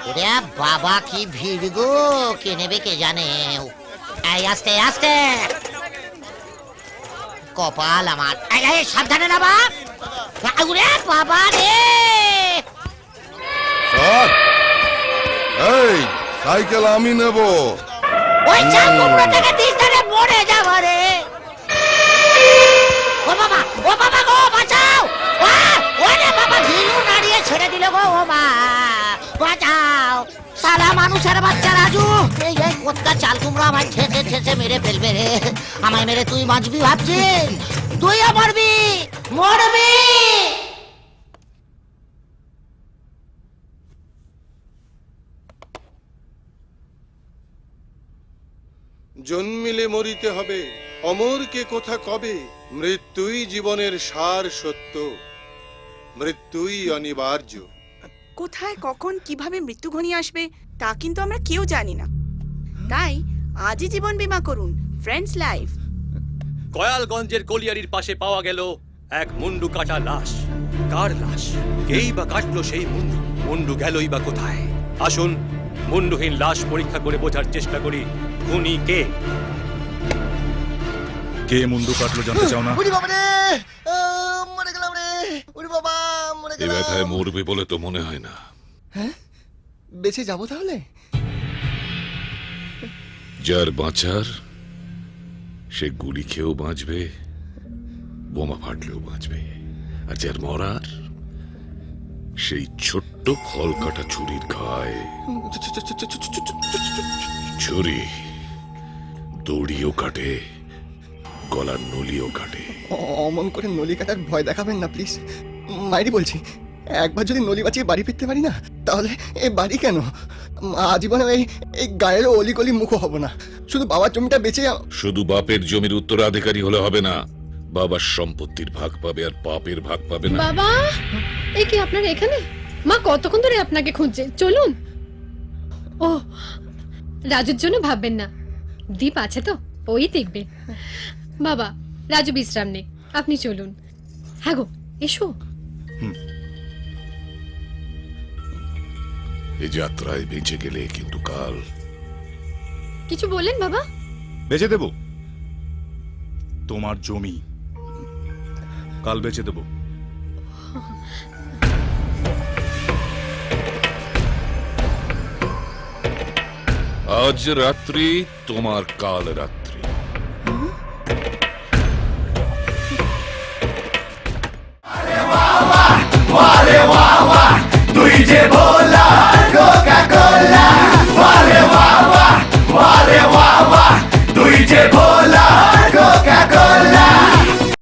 ওরে বাবা কি ভিড় গো, কে নেবে কে জানে। এই আস্তে আস্তে, কপাল আমার। এই সাবধানে না বাপ। ওরে বাবা রে। স্যার, এই সাইকেল আমি নেব। ওই চাল কুমড়ো থেকে তিস্তারে মরে যাবো রে। ও বাবা গো, বাঁচাও। ওরে বাবা, ঘিলু নাড়িয়ে ছেড়ে দিল গো। ও মা, বাঁচাও। সারা মানুষের বাচ্চা রাজু, এই কোথা চাল কুমড়ো আমায় ঠেসে ঠেসে মেরে ফেলবে রে। আমায় মেরে তুই বাঁচবি ভাবছিস? তুইও মরবি, মরবি। জন্মিলে মরিতে হবে, অমর কে কোথা কবে। মৃত্যুই জীবনের সার সত্য, মৃত্যুই অনিবার্য। কোথায় কখন কিভাবে মৃত্যু ঘনিয়ে আসবে তা কিন্তু আমরা কেউ জানি না। তাই আজই জীবন বীমা করুন ফ্রেন্ডস লাইফ। কয়ালগঞ্জের কলিয়ারির পাশে পাওয়া গেল এক মুন্ডু কাটা লাশ। কার লাশ? কেই বা কাটলো সেই মুন্ডু? মুন্ডু গেলই বা কোথায়? আসুন মুন্ডুহীন লাশ পরীক্ষা করে বোঝার চেষ্টা করি খুনি কে। কে মুন্ডু কাটলো জানতে চাও না? উরি বাবা রে, মরে গেলাম রে। উরি বাবা, মরে এ গেলাম। ব্যথায় মরবে বলে তো মনে হয় না। হ্যাঁ, বেঁচে যাবো তাহলে? যার বাঁচার সে গুলি খেয়েও বাঁচবে, বোমা ফাটলেও বাঁচবে। আর যার মরার সেই ছোট্ট খল কাটা ছুরির গায়ে। ছুরি দড়িও কাটে, গলার নলিও কাটে। অমন করে নলি কাটার ভয় দেখাবেন না প্লিজ। মাইরি বলছি, একবার যদি নলি বাঁচিয়ে বাড়ি ফিরতে পারি না, তাহলে এই বাড়ি কেন, আজীবনে এই গায়ের অলিগলি মুখো হব না। শুধু বাবার জমিটা বেঁচে শুধু বাপের জমির উত্তরাধিকারী হলে হবে না, বাবার সম্পত্তির ভাগ পাবে আর পাপের ভাগ পাবে না। বাবা, এই কি আপনার এখানে? মা কতক্ষণ ধরে আপনাকে খুঁজছে, চলুন। ও, রাজুর জন্য ভাববেন না, দীপ আছে তো, ওই দেখবে। বাবা, রাজু বিশ্রাম নে, আপনি চলুন। হ্যাঁ গো, এসো। এই যাত্রায় বেঁচে গেলে কিন্তু কাল। কিছু বললেন বাবা? বেচে দেব তোমার জমি, কাল বেচে দেব। আজ রাত্রি তোমার কাল রাত্রি।